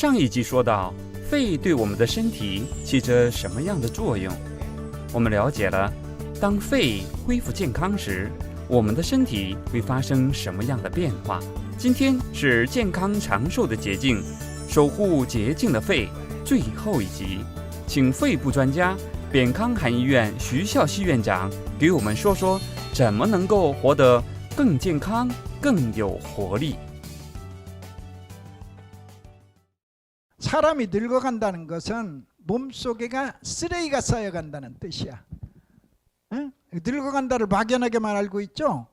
上一集说到，肺对我们的身体起着什么样的作用？我们了解了，当肺恢复健康时，我们的身体会发生什么样的变化？今天是健康长寿的捷径，守护洁净的肺最后一集，请肺部专家扁康寒医院徐孝熙院长给我们说说，怎么能够活得更健康、更有活力。 사람이 늙어간다는 것은 몸속에가 쓰레기가 쌓여간다는 뜻이야. 응? 늙어간다를 막연하게만 알고 있죠.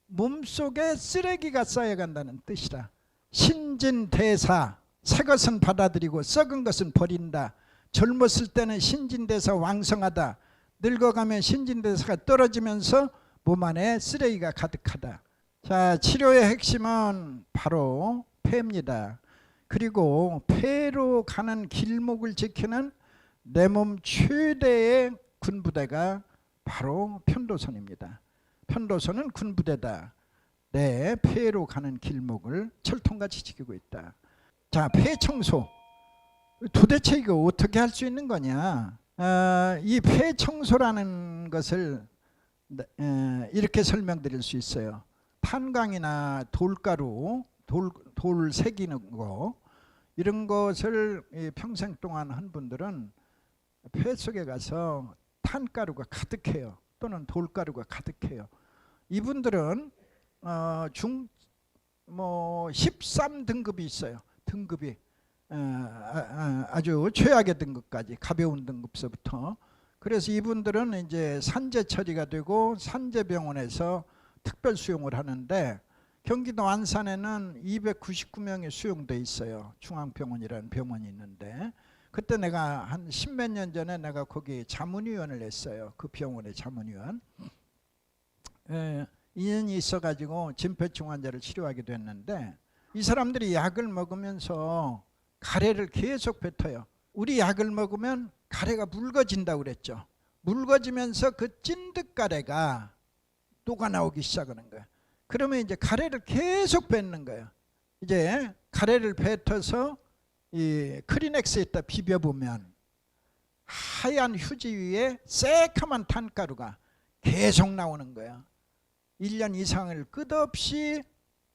몸속에 쓰레기가 쌓여간다는 뜻이다. 신진대사, 새 것은 받아들이고 썩은 것은 버린다. 젊었을 때는 신진대사 왕성하다. 늙어가면 신진대사가 떨어지면서 몸 안에 쓰레기가 가득하다. 자, 치료의 핵심은 바로 폐입니다. 그리고 폐로 가는 길목을 지키는 내 몸 최대의 군부대가 바로 편도선입니다. 편도선은 군부대다. 내 폐로 가는 길목을 철통같이 지키고 있다. 자, 폐 청소. 도대체 이거 어떻게 할 수 있는 거냐? 이 폐 청소라는 것을 이렇게 설명드릴 수 있어요. 탄광이나 돌가루, 돌 새기는 거, 이런 것을 평생 동안 한 분들은 폐 속에 가서 탄가루가 가득해요. 또는 돌가루가 가득해요. 이분들은 13등급이 있어요. 등급이 아주 최악의 등급까지, 가벼운 등급서부터. 그래서 이분들은 이제 산재 처리가 되고 산재병원에서 특별 수용을 하는데, 경기도 안산에는 299명이 수용돼 있어요. 중앙병원이라는 병원이 있는데, 그때 내가 한 10몇 년 전에 내가 거기 자문위원을 했어요. 그 병원의 자문위원. 인연이 있어가지고 진폐충 환자를 치료하게 됐는데, 이 사람들이 약을 먹으면서 가래를 계속 뱉어요. 우리 약을 먹으면 가래가 묽어진다고 그랬죠. 묽어지면서 그 찐득가래가 녹아나오기 시작하는 거예요. 그러면 이제 가래를 계속 뱉는 거예요. 이제 가래를 뱉어서 이 크리넥스에다 비벼보면 하얀 휴지 위에 새카만 탄가루가 계속 나오는 거예요. 1년 이상을 끝없이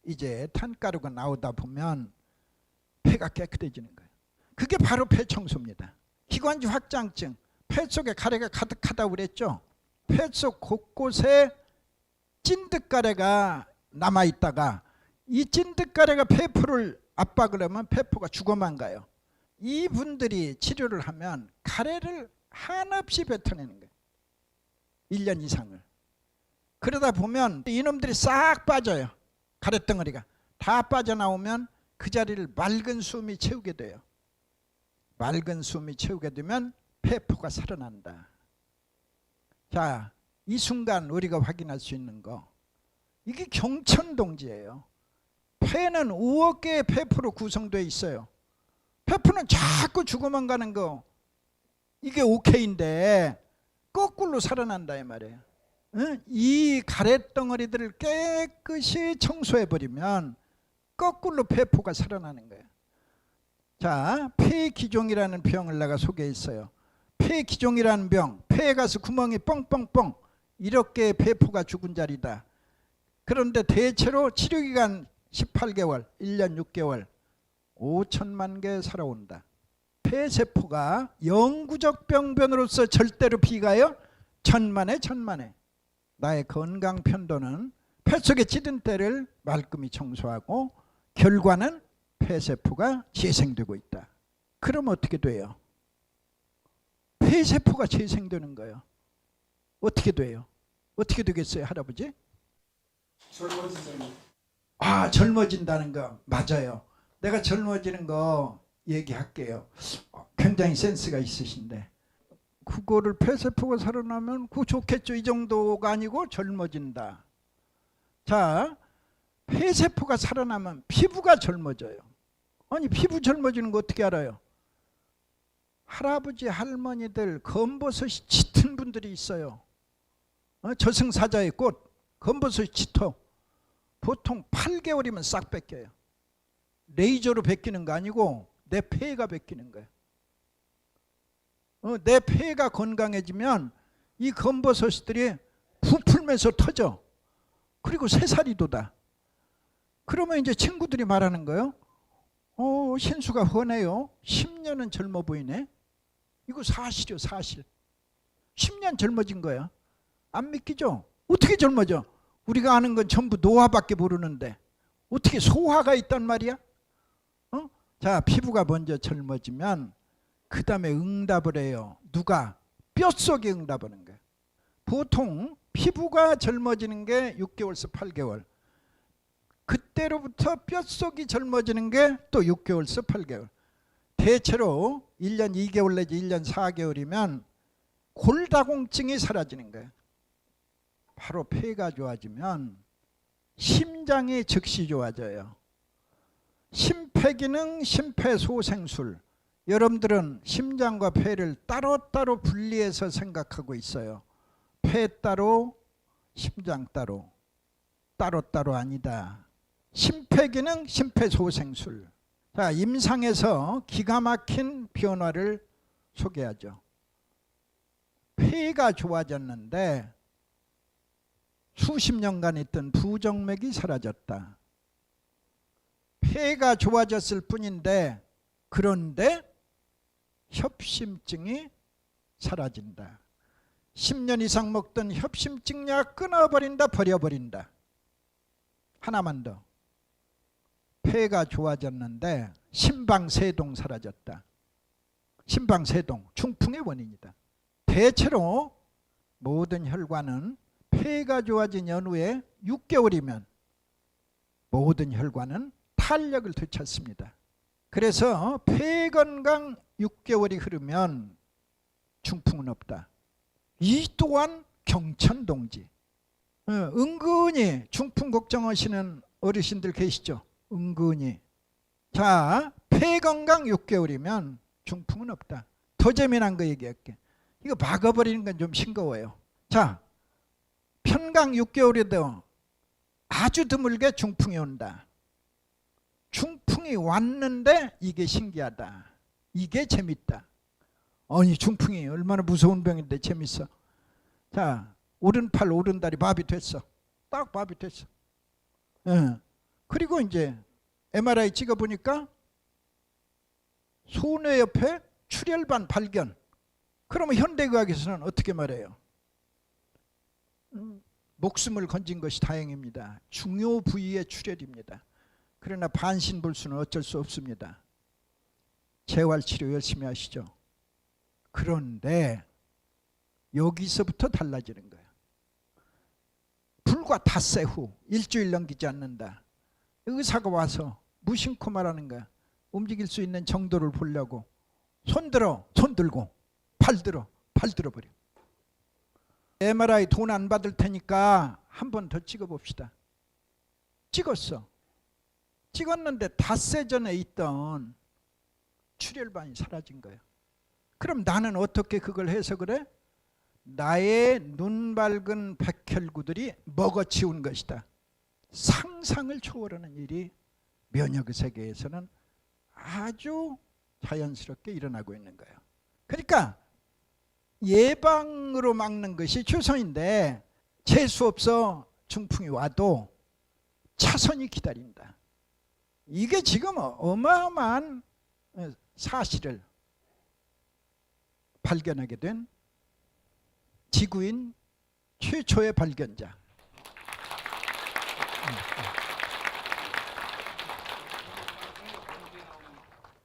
이제 탄가루가 나오다 보면 폐가 깨끗해지는 거예요. 그게 바로 폐 청소입니다. 기관지 확장증, 폐 속에 가래가 가득하다고 그랬죠. 폐 속 곳곳에 찐득가래가 남아있다가 이 찐득가래가 폐포를 압박을 하면 폐포가 죽어만 가요. 이분들이 치료를 하면 가래를 한없이 뱉어내는 거예요. 1년 이상을. 그러다 보면 이놈들이 싹 빠져요. 가래덩어리가 다 빠져나오면 그 자리를 맑은 숨이 채우게 돼요. 맑은 숨이 채우게 되면 폐포가 살아난다. 자, 이 순간 우리가 확인할 수 있는 거, 이게 경천동지예요. 폐는 5억 개의 폐포로 구성되어 있어요. 폐포는 자꾸 죽어만 가는 거, 이게 오케이인데 거꾸로 살아난다 이 말이에요. 이 가래덩어리들을 깨끗이 청소해버리면 거꾸로 폐포가 살아나는 거예요. 자, 폐기종이라는 병을 내가 소개했어요. 폐기종이라는 병, 폐에 가서 구멍이 뻥뻥뻥, 이렇게 폐포가 죽은 자리다. 그런데 대체로 치료기간 18개월, 1년 6개월, 5천만 개 살아온다. 폐세포가 영구적 병변으로서 절대로 비가요. 천만에 천만에. 나의 건강 편도는 폐 속에 찌든 때를 말끔히 청소하고 결과는 폐세포가 재생되고 있다. 그럼 어떻게 돼요? 폐세포가 재생되는 거예요. 어떻게 돼요? 어떻게 되겠어요, 할아버지? 젊어진다는 거 맞아요. 내가 젊어지는 거 얘기할게요. 굉장히 센스가 있으신데, 그거를 폐세포가 살아나면 그거 좋겠죠. 이 정도가 아니고 젊어진다. 자, 폐세포가 살아나면 피부가 젊어져요. 아니, 피부 젊어지는 거 어떻게 알아요? 할아버지 할머니들 검버섯이 짙은 분들이 있어요. 저승사자의 꽃 검버섯이 짙어. 보통 8개월이면 싹 뺏겨요. 레이저로 벗기는 거 아니고 내 폐가 바뀌는 거야. 내 폐가 건강해지면 이 검버섯들이 부풀면서 터져. 그리고 새살이 돋아. 그러면 이제 친구들이 말하는 거예요. 신수가 훤해요. 10년은 젊어 보이네. 이거 사실이요, 사실. 10년 젊어진 거야. 안 믿기죠? 어떻게 젊어져? 우리가 아는 건 전부 노화밖에 모르는데 어떻게 소화가 있단 말이야? 자, 피부가 먼저 젊어지면 그 다음에 응답을 해요. 누가? 뼛속에 응답하는 거야. 보통 피부가 젊어지는 게 6개월에서 8개월. 그때로부터 뼛속이 젊어지는 게 또 6개월에서 8개월. 대체로 1년 2개월 내지 1년 4개월이면 골다공증이 사라지는 거예요. 바로 폐가 좋아지면 심장이 즉시 좋아져요. 심폐기능, 심폐소생술. 여러분들은 심장과 폐를 따로따로 분리해서 생각하고 있어요. 폐 따로, 심장 따로. 따로따로 아니다. 심폐기능, 심폐소생술. 자, 임상에서 기가 막힌 변화를 소개하죠. 폐가 좋아졌는데 수십 년간 있던 부정맥이 사라졌다. 폐가 좋아졌을 뿐인데 그런데 협심증이 사라진다. 10년 이상 먹던 협심증 약 끊어버린다, 버려버린다. 하나만 더. 폐가 좋아졌는데 심방세동 사라졌다. 심방세동, 중풍의 원인이다. 대체로 모든 혈관은 폐가 좋아진 연후에 6개월이면 모든 혈관은 탄력을 되찾습니다. 그래서 폐 건강 6개월이 흐르면 중풍은 없다. 이 또한 경천동지. 은근히 중풍 걱정하시는 어르신들 계시죠? 은근히. 자, 폐 건강 6개월이면 중풍은 없다. 더 재미난 거 얘기할게. 이거 막아버리는 건 좀 싱거워요. 자, 편강 6개월에도 아주 드물게 중풍이 온다. 중풍이 왔는데 이게 신기하다. 이게 재밌다. 아니, 중풍이 얼마나 무서운 병인데 재밌어. 자, 오른팔 오른다리 마비 됐어. 딱 마비 됐어. 그리고 이제 MRI 찍어보니까 소뇌 옆에 출혈반 발견. 그러면 현대의학에서는 어떻게 말해요? 목숨을 건진 것이 다행입니다. 중요 부위의 출혈입니다. 그러나 반신불수는 어쩔 수 없습니다. 재활치료 열심히 하시죠. 그런데 여기서부터 달라지는 거예요. 불과 닷새 후 일주일 넘기지 않는다. 의사가 와서 무심코 말하는 거야. 움직일 수 있는 정도를 보려고. 손 들어, 손 들고. 발 들어, 발 들어버려. MRI 돈 안 받을 테니까 한 번 더 찍어봅시다. 찍었어. 찍었는데 닷새 전에 있던 출혈반이 사라진 거예요. 그럼 나는 어떻게 그걸 해석을 해? 나의 눈 밝은 백혈구들이 먹어치운 것이다. 상상을 초월하는 일이 면역의 세계에서는 아주 자연스럽게 일어나고 있는 거예요. 그러니까 예방으로 막는 것이 최선인데 재수없어 중풍이 와도 차선이 기다린다. 이게 지금 어마어마한 사실을 발견하게 된 지구인 최초의 발견자.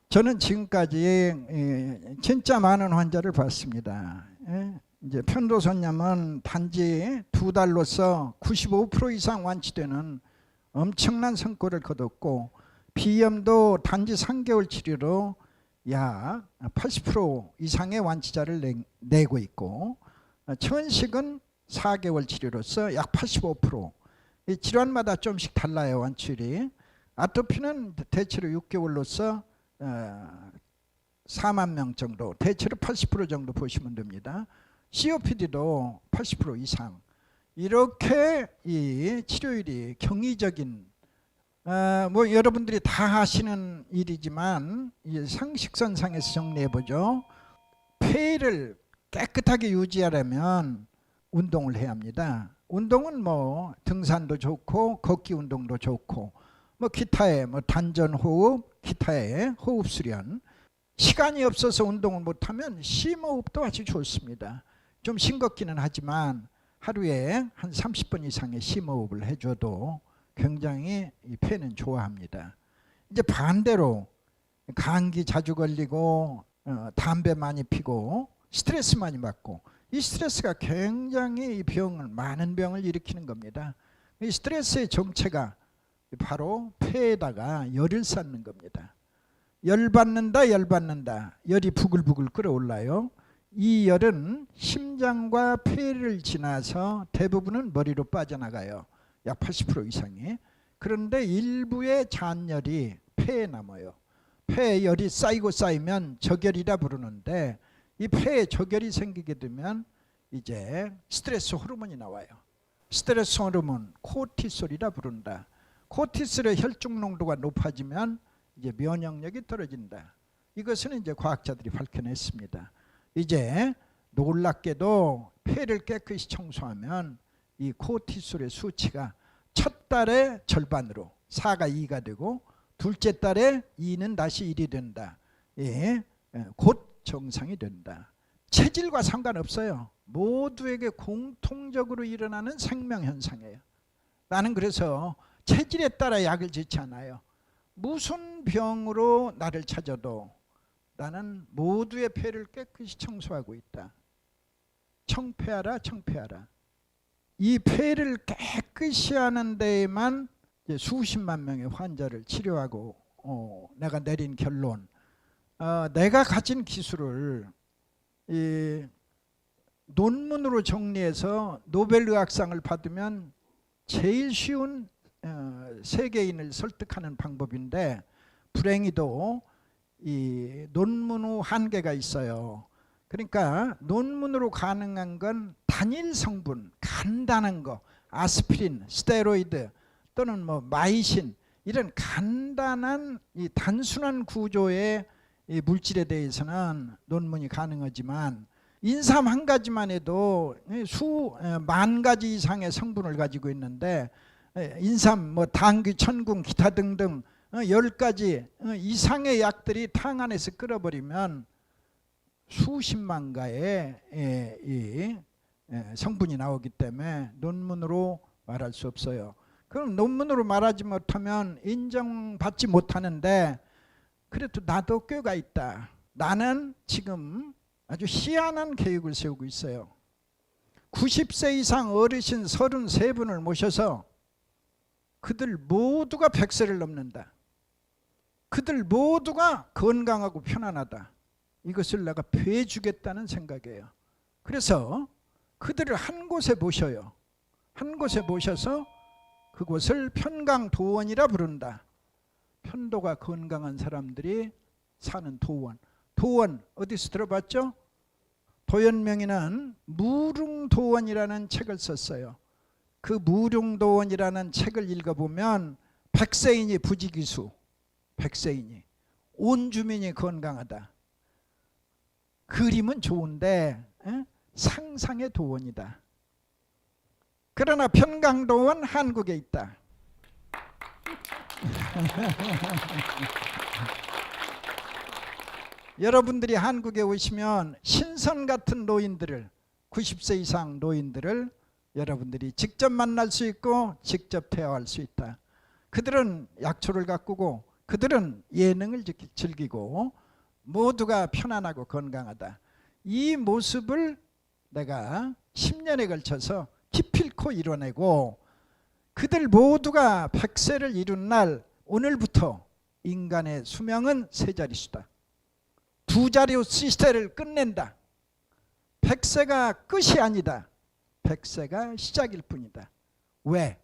저는 지금까지 진짜 많은 환자를 봤습니다. 이제 편도선염은 단지 2달로서 95% 이상 완치되는 엄청난 성과를 거뒀고, 비염도 단지 3개월 치료로 약 80% 이상의 완치자를 내고 있고, 천식은 4개월 치료로서 약 85%. 이 질환마다 좀씩 달라요, 완치율이. 아토피는 대체로 6개월로서 4만 명 정도, 대체로 80% 정도 보시면 됩니다. COPD도 80% 이상. 이렇게 이 치료율이 경이적인 뭐 여러분들이 다 하시는 일이지만 이 상식선상에서 정리해보죠. 폐를 깨끗하게 유지하려면 운동을 해야 합니다. 운동은 뭐 등산도 좋고 걷기 운동도 좋고 뭐 기타의 뭐 단전호흡, 기타의 호흡 수련. 시간이 없어서 운동을 못하면 심호흡도 아주 좋습니다. 좀 싱겁기는 하지만 하루에 한 30분 이상의 심호흡을 해줘도 굉장히 이 폐는 좋아합니다. 이제 반대로 감기 자주 걸리고 담배 많이 피고 스트레스 많이 받고, 이 스트레스가 굉장히 이 병을, 많은 병을 일으키는 겁니다. 이 스트레스의 정체가 바로 폐에다가 열을 쌓는 겁니다. 열받는다, 열받는다. 열이 부글부글 끓어올라요. 이 열은 심장과 폐를 지나서 대부분은 머리로 빠져나가요. 약 80% 이상이. 그런데 일부의 잔열이 폐에 남아요. 폐에 열이 쌓이고 쌓이면 적열이라 부르는데, 이 폐에 적열이 생기게 되면 이제 스트레스 호르몬이 나와요. 스트레스 호르몬 코티솔이라 부른다. 코티솔의 혈중 농도가 높아지면 이제 면역력이 떨어진다. 이것은 이제 과학자들이 밝혀냈습니다. 이제 놀랍게도 폐를 깨끗이 청소하면 이 코티솔의 수치가 첫 달에 절반으로 4가 2가 되고, 둘째 달에 2는 다시 1이 된다. 예, 곧 정상이 된다. 체질과 상관없어요. 모두에게 공통적으로 일어나는 생명현상이에요. 나는 그래서 체질에 따라 약을 짓지 않아요. 무슨 병으로 나를 찾아도 나는 모두의 폐를 깨끗이 청소하고 있다. 청폐하라, 청폐하라. 이 폐를 깨끗이 하는 데에만 이제 수십만 명의 환자를 치료하고 내가 내린 결론, 내가 가진 기술을 이 논문으로 정리해서 노벨의학상을 받으면 제일 쉬운 세계인을 설득하는 방법인데, 불행히도 이 논문 후 한계가 있어요. 그러니까 논문으로 가능한 건 단일 성분, 간단한 거, 아스피린, 스테로이드 또는 뭐 마이신, 이런 간단한 이 단순한 구조의 이 물질에 대해서는 논문이 가능하지만, 인삼 한 가지만 해도 수만 가지 이상의 성분을 가지고 있는데, 인삼, 뭐 당귀, 천궁, 기타 등등 10가지 이상의 약들이 탕 안에서 끓어버리면 수십만 가의 성분이 나오기 때문에 논문으로 말할 수 없어요. 그럼 논문으로 말하지 못하면 인정받지 못하는데, 그래도 나도 꾀가 있다. 나는 지금 아주 희한한 계획을 세우고 있어요. 90세 이상 어르신 33분을 모셔서 그들 모두가 100세를 넘는다. 그들 모두가 건강하고 편안하다. 이것을 내가 배주겠다는 생각이에요. 그래서 그들을 한 곳에 모셔요. 한 곳에 모셔서 그곳을 편강도원이라 부른다. 편도가 건강한 사람들이 사는 도원. 도원 어디서 들어봤죠? 도연명이는 무릉도원이라는 책을 썼어요. 그 무릉도원이라는 책을 읽어보면 백세인이 부지기수, 백세인이 온 주민이 건강하다. 그림은 좋은데 상상의 도원이다. 그러나 편강도원 한국에 있다. 여러분들이 한국에 오시면 신선 같은 노인들을, 90세 이상 노인들을 여러분들이 직접 만날 수 있고 직접 대화할 수 있다. 그들은 약초를 가꾸고 그들은 예능을 즐기고 모두가 편안하고 건강하다. 이 모습을 내가 10년에 걸쳐서 기필코 이뤄내고, 그들 모두가 100세를 이룬 날, 오늘부터 인간의 수명은 3자릿수다. 2자리 시대를 끝낸다. 100세가 끝이 아니다. 100세가 시작일 뿐이다. 왜?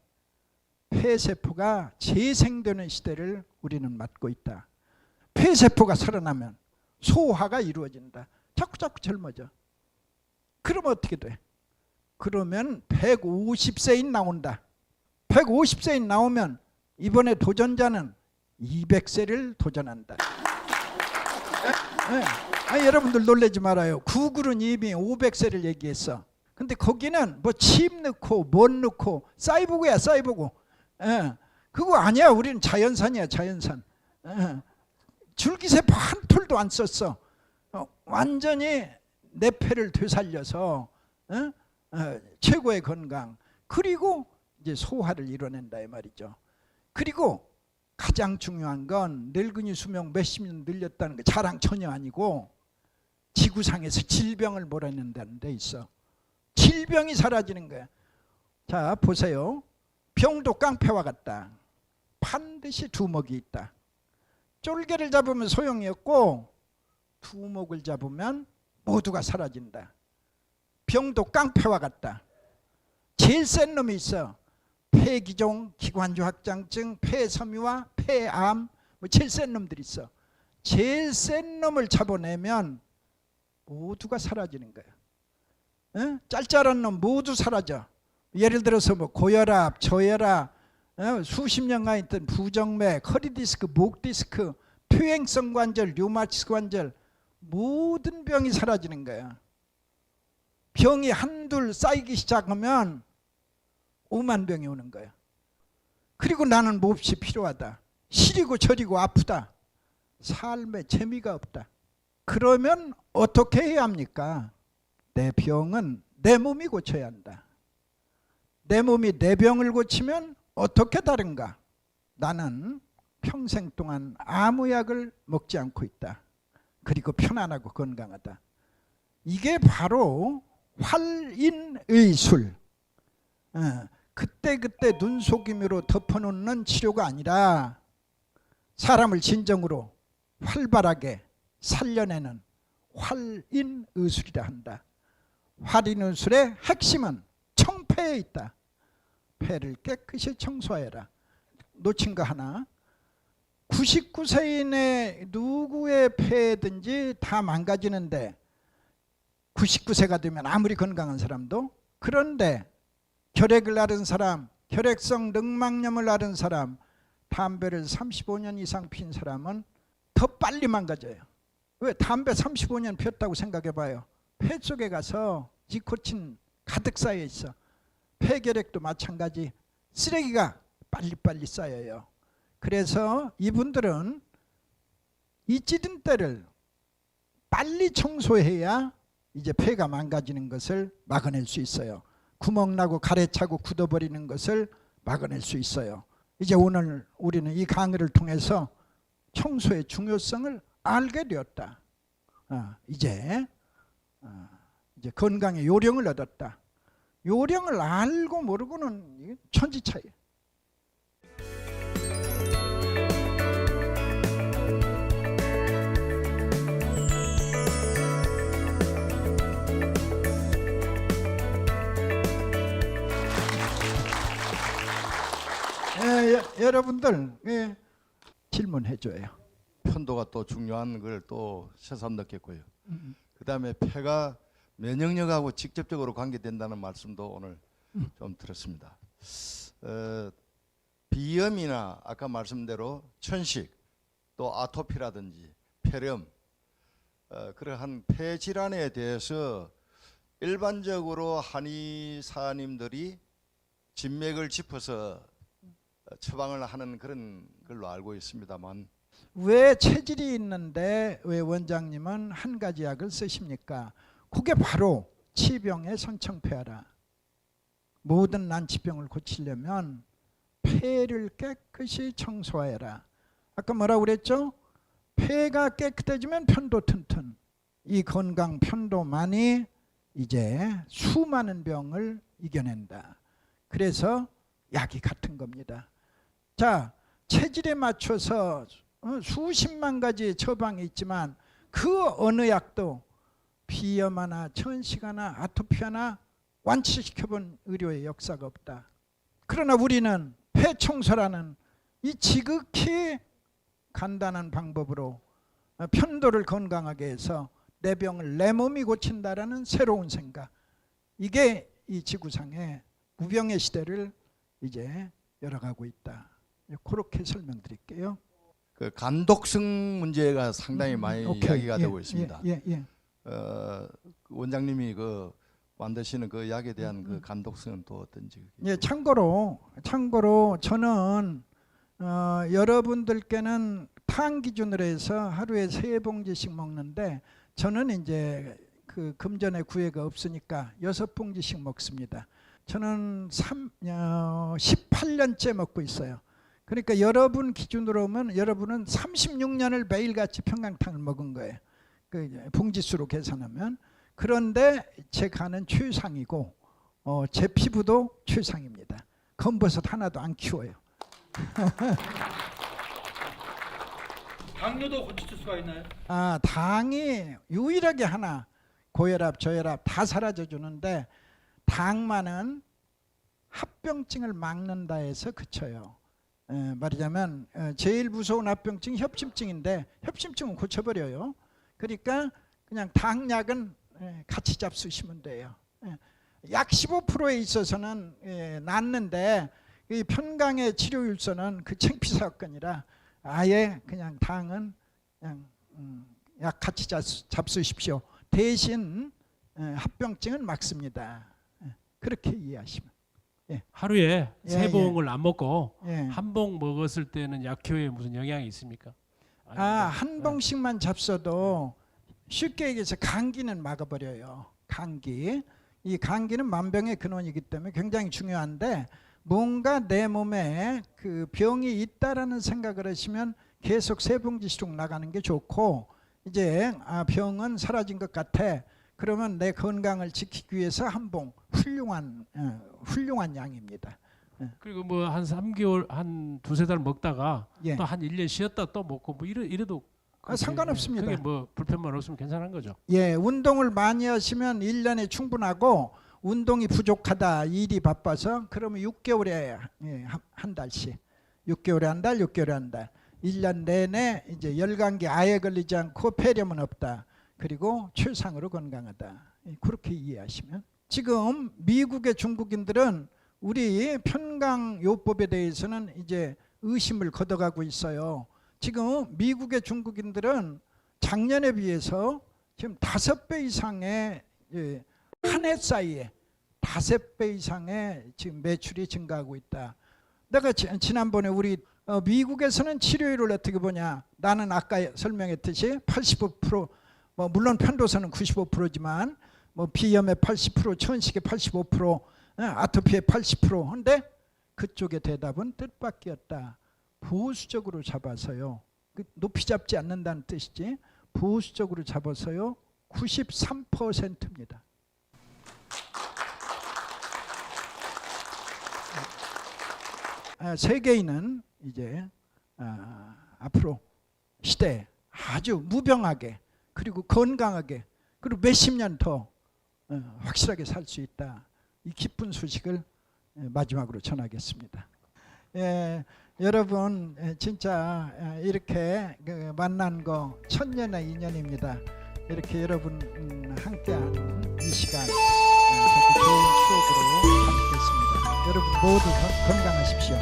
폐세포가 재생되는 시대를 우리는 맞고 있다. 폐세포가 살아나면 소화가 이루어진다. 자꾸 젊어져. 그러면 어떻게 돼? 그러면 150세인 나온다. 150세인 나오면 이번에 도전자는 200세를 도전한다. 여러분들 놀라지 말아요. 구글은 이미 500세를 얘기했어. 근데 거기는 뭐 칩 넣고 뭔 넣고 사이보그야 사이보그. 그거 아니야. 우리는 자연산이야 자연산. 줄기세포 한 톨도 안 썼어. 완전히 내 폐를 되살려서 최고의 건강. 그리고 이제 소화를 이뤄낸다 이 말이죠. 그리고 가장 중요한 건 늙은이 수명 몇십 년 늘렸다는 거 자랑 전혀 아니고 지구상에서 질병을 몰아낸다는 데 있어. 질병이 사라지는 거야. 자 보세요. 병도 깡패와 같다. 반드시 두목이 있다. 쫄개를 잡으면 소용이 없고 두목을 잡으면 모두가 사라진다. 병도 깡패와 같다. 제일 센 놈이 있어. 폐기종, 기관주 확장증, 폐섬유화, 폐암, 뭐 제일 센 놈들이 있어. 제일 센 놈을 잡아내면 모두가 사라지는 거야. 짤짤한 놈 모두 사라져. 예를 들어서 뭐 고혈압, 저혈압, 수십 년간 있던 부정맥, 허리디스크, 목디스크, 퇴행성 관절, 류마티스 관절 모든 병이 사라지는 거야. 병이 한둘 쌓이기 시작하면 5만 병이 오는 거야. 그리고 나는 몹시 필요하다. 시리고 저리고 아프다. 삶에 재미가 없다. 그러면 어떻게 해야 합니까? 내 병은 내 몸이 고쳐야 한다. 내 몸이 내 병을 고치면 어떻게 다른가? 나는 평생 동안 아무 약을 먹지 않고 있다. 그리고 편안하고 건강하다. 이게 바로 활인의술. 그때그때 눈속임으로 덮어놓는 치료가 아니라 사람을 진정으로 활발하게 살려내는 활인의술이라 한다. 활인의술의 핵심은 청폐에 있다. 폐를 깨끗이 청소해라. 놓친 거 하나. 99세인의 누구의 폐든지 다 망가지는데 99세가 되면 아무리 건강한 사람도. 그런데 혈액을 앓은 사람, 혈액성 늑막염을 앓은 사람, 담배를 35년 이상 핀 사람은 더 빨리 망가져요. 왜? 담배 35년 피웠다고 생각해봐요. 폐 속에 가서 니코틴 가득 쌓여 있어. 폐결핵도 마찬가지. 쓰레기가 빨리빨리 쌓여요. 그래서 이분들은 이 찌든 때를 빨리 청소해야 이제 폐가 망가지는 것을 막아낼 수 있어요. 구멍 나고 가래 차고 굳어버리는 것을 막아낼 수 있어요. 이제 오늘 우리는 이 강의를 통해서 청소의 중요성을 알게 되었다. 이제 건강의 요령을 얻었다. 요령을 알고 모르고는 천지차이에요. 여러분들 질문해 줘요. 편도가 또 중요한 걸 또 새삼 느꼈고요. 그 다음에 폐가 면역력하고 직접적으로 관계된다는 말씀도 오늘 좀 들었습니다. 비염이나 아까 말씀대로 천식 또 아토피라든지 폐렴 그러한 폐 질환에 대해서 일반적으로 한의사님들이 진맥을 짚어서 처방을 하는 그런 걸로 알고 있습니다만 왜 체질이 있는데 왜 원장님은 한 가지 약을 쓰십니까? 그게 바로 치병의 선청폐하라. 모든 난치병을 고치려면 폐를 깨끗이 청소해라. 아까 뭐라고 그랬죠? 폐가 깨끗해지면 편도 튼튼. 이 건강 편도만이 이제 수많은 병을 이겨낸다. 그래서 약이 같은 겁니다. 자, 체질에 맞춰서 수십만 가지의 처방이 있지만 그 어느 약도 비염 하나, 천식 하나, 아토피 하나 완치시켜본 의료의 역사가 없다. 그러나 우리는 폐청소라는 이 지극히 간단한 방법으로 편도를 건강하게 해서 내 병을 내 몸이 고친다라는 새로운 생각. 이게 이 지구상의 무병의 시대를 이제 열어가고 있다. 그렇게 설명드릴게요. 그 간독성 문제가 상당히 많이 오케이. 이야기가 예, 되고 있습니다. 예, 예, 예. 그 원장님이 그 만드시는 그 약에 대한 그 간독성은 또 어떤지. 예, 참고로 저는 여러분들께는 탕 기준으로 해서 하루에 3봉지씩 먹는데 저는 이제 그 금전의 구애가 없으니까 6봉지씩 먹습니다. 저는 18년째 먹고 있어요. 그러니까 여러분 기준으로 보면 여러분은 36년을 매일같이 평강탕을 먹은 거예요. 그 봉지수로 계산하면. 그런데 제 간은 최상이고 제 피부도 최상입니다. 검버섯 하나도 안 키워요. 당뇨도 고칠 수가 있나요? 당이 유일하게 하나 고혈압, 저혈압 다 사라져 주는데 당만은 합병증을 막는다 해서 그쳐요. 말하자면 제일 무서운 합병증이 협심증인데 협심증은 고쳐버려요. 그러니까 그냥 당약은 같이 잡수시면 돼요. 약 15%에 있어서는 낫는데 이 편강의 치료율서는 그 창피 사건이라 아예 그냥 당은 그냥 약 같이 잡수십시오. 대신 합병증은 막습니다. 그렇게 이해하시면. 하루에 예, 3봉을 안 먹고 예. 한 봉 먹었을 때는 약효에 무슨 영향이 있습니까? 한 봉씩만 잡숴도 쉽게 얘기해서 감기는 막아버려요. 감기. 이 감기는 만병의 근원이기 때문에 굉장히 중요한데 뭔가 내 몸에 그 병이 있다라는 생각을 하시면 계속 3봉지씩 나가는 게 좋고 이제 병은 사라진 것 같아. 그러면 내 건강을 지키기 위해서 한 봉 훌륭한 양입니다. 그리고 뭐 한 3개월 한 2-3달 먹다가 예. 또 한 1년 쉬었다 또 먹고 뭐 이래도 상관없습니다. 그게 뭐 불편만 없으면 괜찮은 거죠. 예, 운동을 많이 하시면 1년에 충분하고 운동이 부족하다, 일이 바빠서 그러면 6개월에 한 달씩 6개월에 한 달, 6개월에 한 달 1년 내내 이제 열감기 아예 걸리지 않고 폐렴은 없다. 그리고 최상으로 건강하다. 그렇게 이해하시면 지금 미국의 중국인들은 우리 편강요법에 대해서는 이제 의심을 걷어가고 있어요. 지금 미국의 중국인들은 작년에 비해서 지금 5배 이상의 한 해 사이에 5배 이상의 지금 매출이 증가하고 있다. 내가 지난번에 우리 미국에서는 치료율을 어떻게 보냐. 나는 아까 설명했듯이 85% 물론 편도선은 95%지만 비염의 80%, 천식의 85%, 아토피의 80%. 근데 그쪽의 대답은 뜻밖이었다. 보수적으로 잡아서요. 높이 잡지 않는다는 뜻이지. 보수적으로 잡아서요. 93%입니다. 세계인은 이제 앞으로 시대에 아주 무병하게 그리고 건강하게 그리고 몇십 년 더 확실하게 살 수 있다. 이 기쁜 소식을 마지막으로 전하겠습니다. 여러분 진짜 이렇게 만난 거 천년의 인연입니다. 이렇게 여러분 함께한 이 시간 좋은 추억으로 담겠습니다. 여러분 모두 건강하십시오.